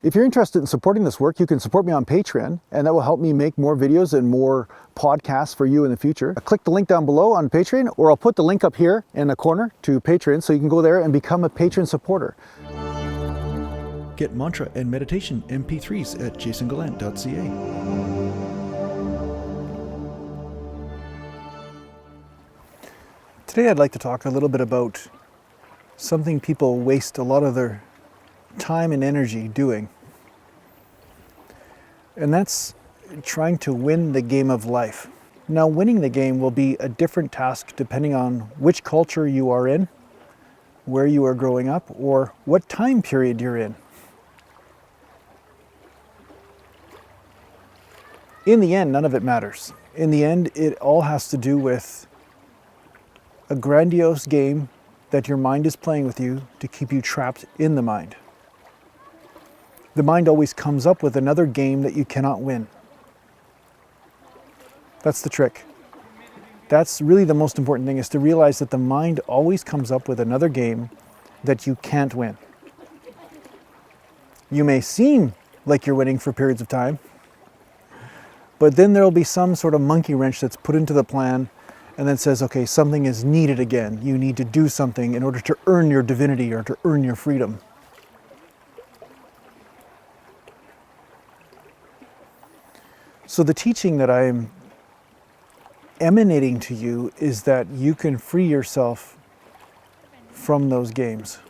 If you're interested in supporting this work, you can support me on Patreon, and that will help me make more videos and more podcasts for you in the future. Click the link down below on Patreon, or I'll put the link up here in the corner to Patreon, so you can go there and become a Patreon supporter. Get mantra and meditation MP3s at JasonGallant.ca. Today I'd like to talk a little bit about something people waste a lot of their time and energy doing. And that's trying to win the game of life. Now, winning the game will be a different task depending on which culture you are in, where you are growing up, or what time period you're in. In the end, none of it matters. In the end, it all has to do with a grandiose game that your mind is playing with you to keep you trapped in the mind. The mind always comes up with another game that you cannot win. That's the trick. That's really the most important thing, is to realize that the mind always comes up with another game that you can't win. You may seem like you're winning for periods of time, but then there'll be some sort of monkey wrench that's put into the plan and then says, okay, something is needed again. You need to do something in order to earn your divinity or to earn your freedom. So the teaching that I'm emanating to you is that you can free yourself from those games.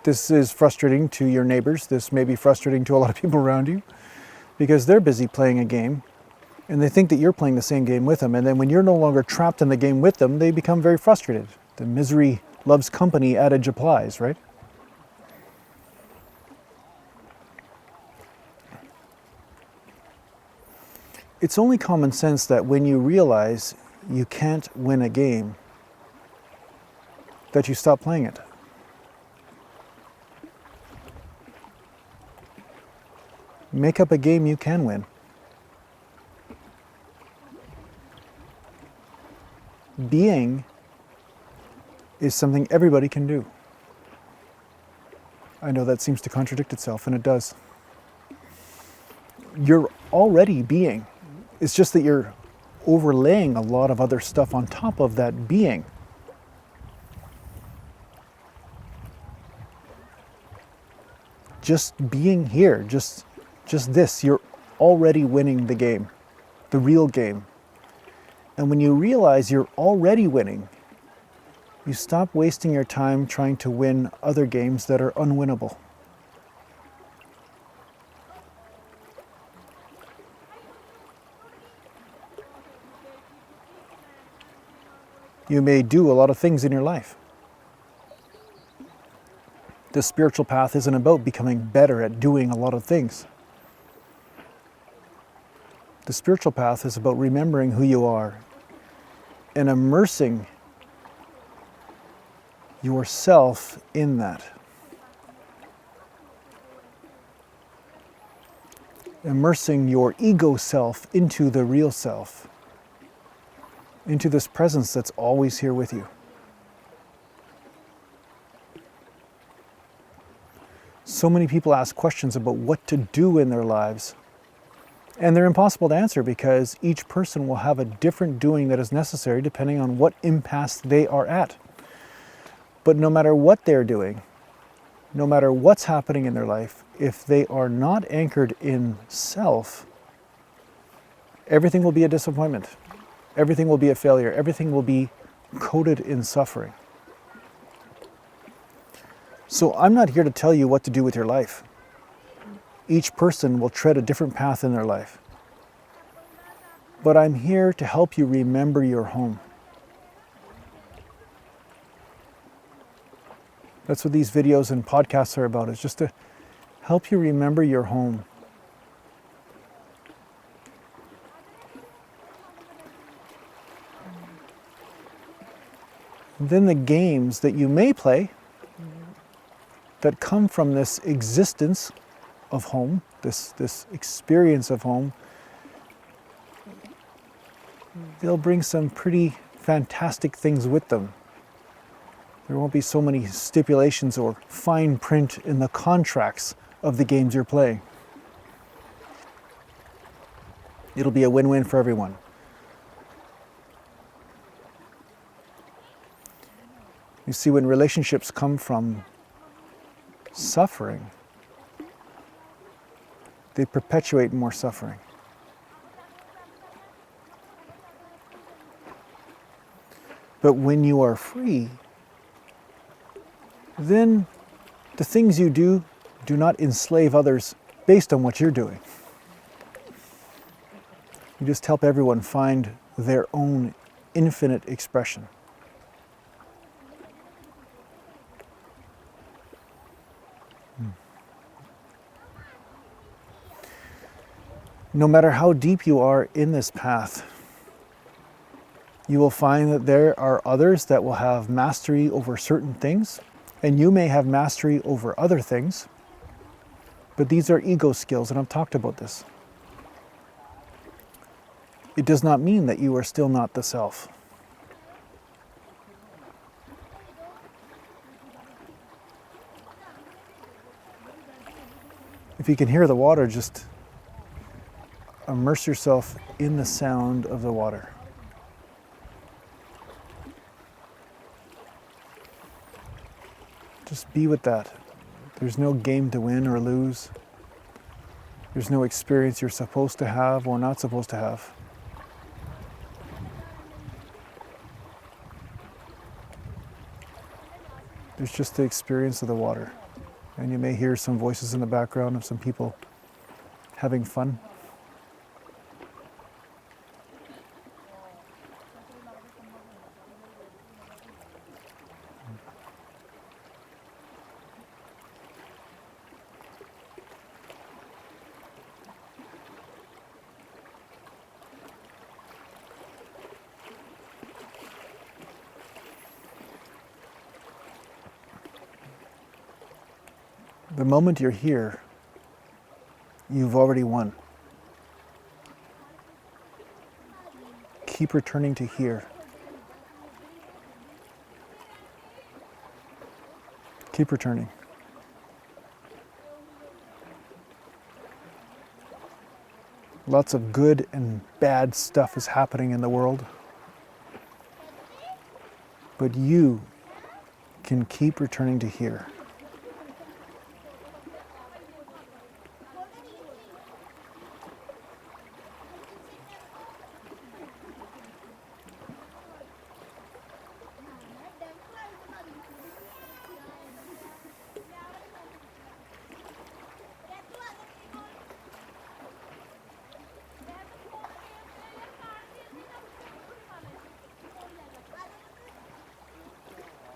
This is frustrating to your neighbors. This may be frustrating to a lot of people around you because they're busy playing a game and they think that you're playing the same game with them. And then when you're no longer trapped in the game with them, they become very frustrated. The misery loves company adage applies, right? It's only common sense that when you realize you can't win a game, that you stop playing it. Make up a game you can win. Being is something everybody can do. I know that seems to contradict itself, and it does. You're already being. It's just that you're overlaying a lot of other stuff on top of that being. Just being here, just this, you're already winning the game, the real game. And when you realize you're already winning, you stop wasting your time trying to win other games that are unwinnable. You may do a lot of things in your life. The spiritual path isn't about becoming better at doing a lot of things. The spiritual path is about remembering who you are and immersing yourself in that. Immersing your ego self into the real self, into this presence that's always here with you. So many people ask questions about what to do in their lives, and they're impossible to answer because each person will have a different doing that is necessary depending on what impasse they are at. But no matter what they're doing, no matter what's happening in their life, if they are not anchored in self, everything will be a disappointment. Everything will be a failure. Everything will be coated in suffering. So I'm not here to tell you what to do with your life. Each person will tread a different path in their life. But I'm here to help you remember your home. That's what these videos and podcasts are about, is just to help you remember your home. Then the games that you may play that come from this existence of home, this experience of home, they'll bring some pretty fantastic things with them. There won't be so many stipulations or fine print in the contracts of the games you're playing. It'll be a win-win for everyone. You see, when relationships come from suffering, they perpetuate more suffering. But when you are free, then the things you do not enslave others based on what you're doing. You just help everyone find their own infinite expression. No matter how deep you are in this path, you will find that there are others that will have mastery over certain things, and you may have mastery over other things, but these are ego skills, and I've talked about this. It does not mean that you are still not the self. If you can hear the water, just immerse yourself in the sound of the water. Just be with that. There's no game to win or lose. There's no experience you're supposed to have or not supposed to have. There's just the experience of the water. And you may hear some voices in the background of some people having fun. The moment you're here, you've already won. Keep returning to here. Keep returning. Lots of good and bad stuff is happening in the world. But you can keep returning to here.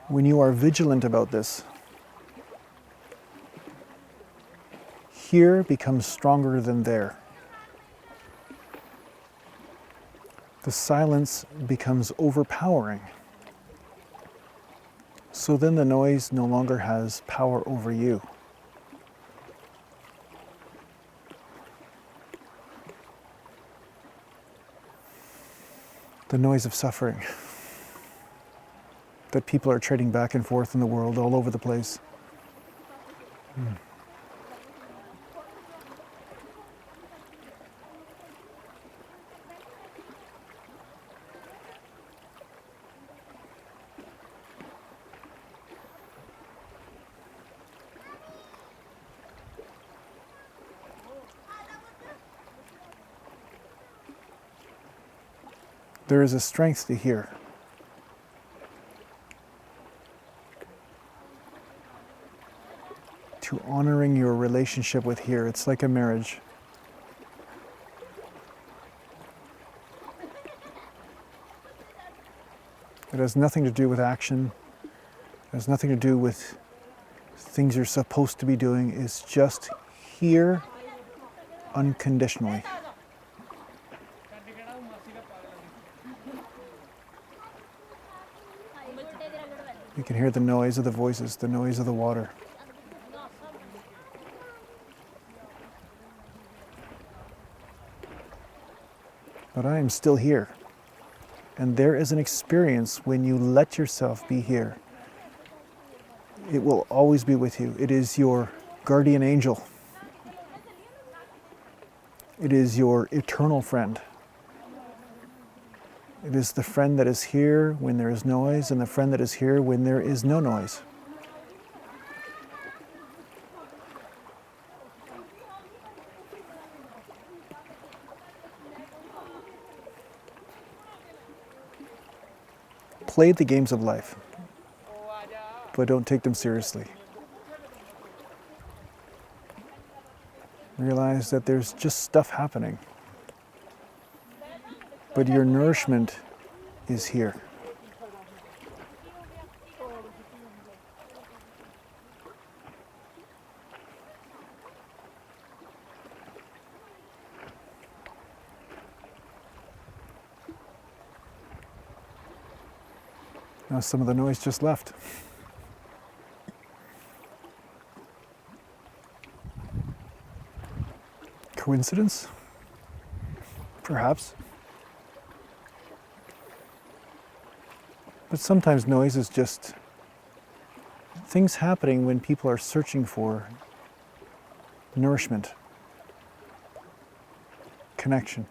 When you are vigilant about this, here becomes stronger than there. The silence becomes overpowering. So then the noise no longer has power over you. The noise of suffering that people are trading back and forth in the world all over the place. There is a strength to hear. To honoring your relationship with here. It's like a marriage. It has nothing to do with action. It has nothing to do with things you're supposed to be doing. It's just here unconditionally. You can hear the noise of the voices, the noise of the water. But I am still here. And there is an experience when you let yourself be here. It will always be with you. It is your guardian angel. It is your eternal friend. It is the friend that is here when there is noise and the friend that is here when there is no noise. Play the games of life, but don't take them seriously. Realize that there's just stuff happening, but your nourishment is here. Now some of the noise just left. Coincidence? Perhaps. But sometimes noise is just things happening when people are searching for nourishment, connection.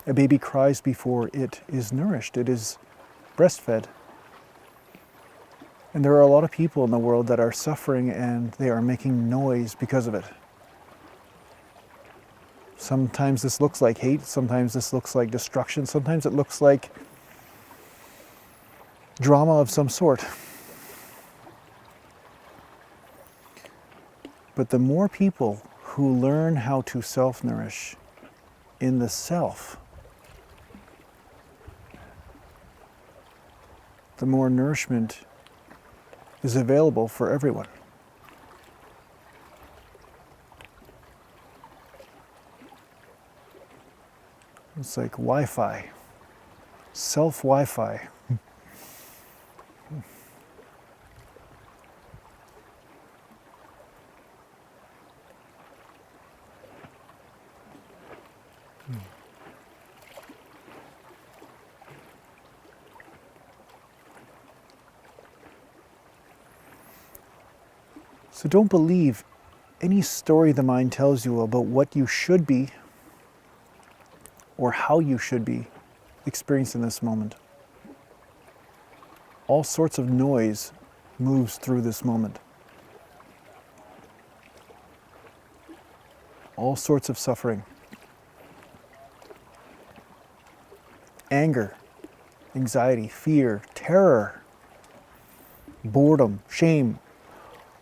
A baby cries before it is nourished. It is breastfed. And there are a lot of people in the world that are suffering and they are making noise because of it. Sometimes this looks like hate, sometimes this looks like destruction, sometimes it looks like drama of some sort. But the more people who learn how to self-nourish in the self, the more nourishment is available for everyone. It's like Wi-Fi, self-Wi-Fi. So don't believe any story the mind tells you about what you should be or how you should be experiencing this moment. All sorts of noise moves through this moment. All sorts of suffering. Anger, anxiety, fear, terror, boredom, shame.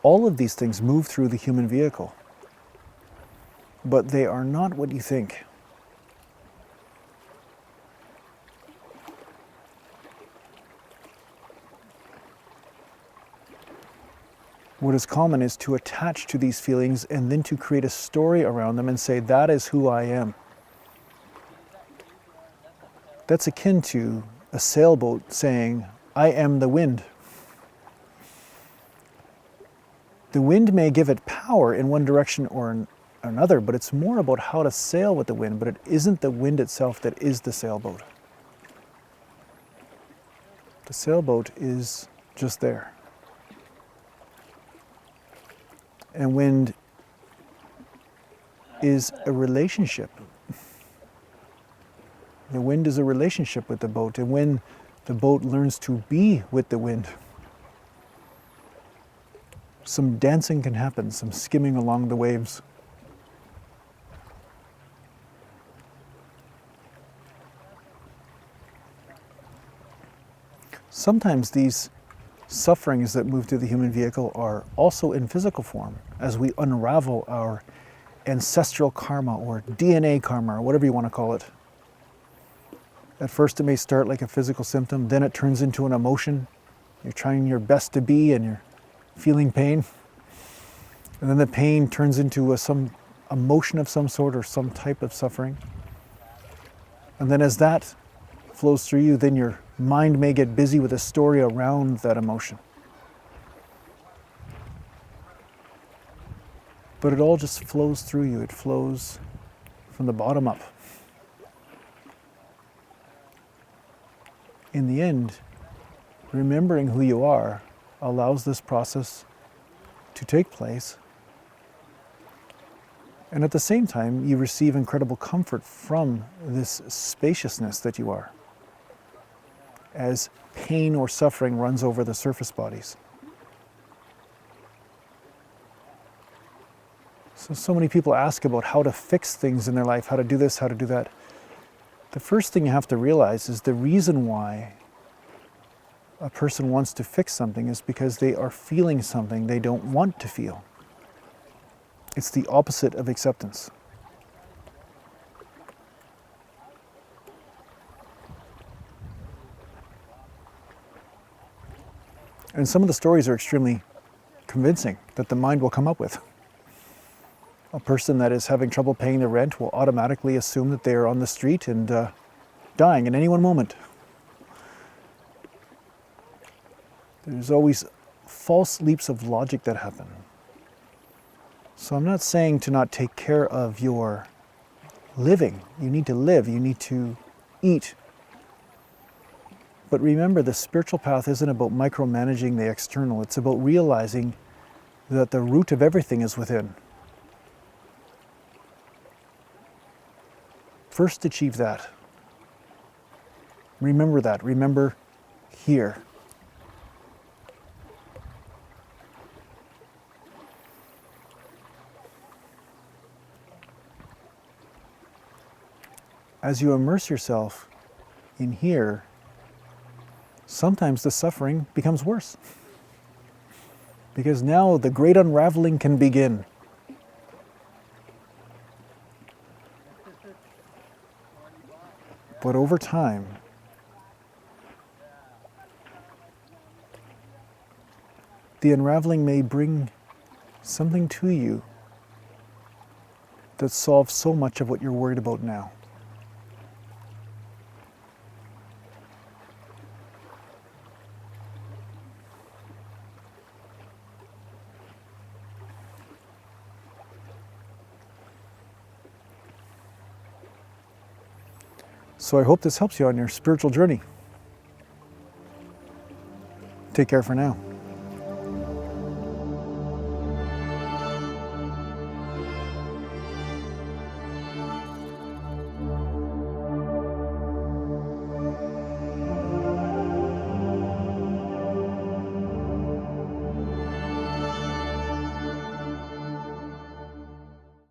All of these things move through the human vehicle, but they are not what you think. What is common is to attach to these feelings and then to create a story around them and say, that is who I am. That's akin to a sailboat saying, I am the wind. The wind may give it power in one direction or another, but it's more about how to sail with the wind, but it isn't the wind itself that is the sailboat. The sailboat is just there. And wind is a relationship. The wind is a relationship with the boat, and when the boat learns to be with the wind, some dancing can happen, some skimming along the waves. Sometimes these sufferings that move through the human vehicle are also in physical form as we unravel our ancestral karma or DNA karma or whatever you want to call it. At first it may start like a physical symptom, then it turns into an emotion. You're trying your best to be and you're feeling pain. And then the pain turns into some emotion of some sort or some type of suffering. And then as that flows through you, then your mind may get busy with a story around that emotion. But it all just flows through you. It flows from the bottom up. In the end, remembering who you are allows this process to take place. And at the same time, you receive incredible comfort from this spaciousness that you are, as pain or suffering runs over the surface bodies. So many people ask about how to fix things in their life, how to do this, how to do that. The first thing you have to realize is the reason why a person wants to fix something is because they are feeling something they don't want to feel. It's the opposite of acceptance. And some of the stories are extremely convincing that the mind will come up with. A person that is having trouble paying the rent will automatically assume that they are on the street and dying at any one moment. There's always false leaps of logic that happen. So I'm not saying to not take care of your living. You need to live, you need to eat. But remember, the spiritual path isn't about micromanaging the external. It's about realizing that the root of everything is within. First, achieve that. Remember that. Remember here. As you immerse yourself in here, sometimes the suffering becomes worse. Because now the great unraveling can begin. But over time, the unraveling may bring something to you that solves so much of what you're worried about now. So I hope this helps you on your spiritual journey. Take care for now.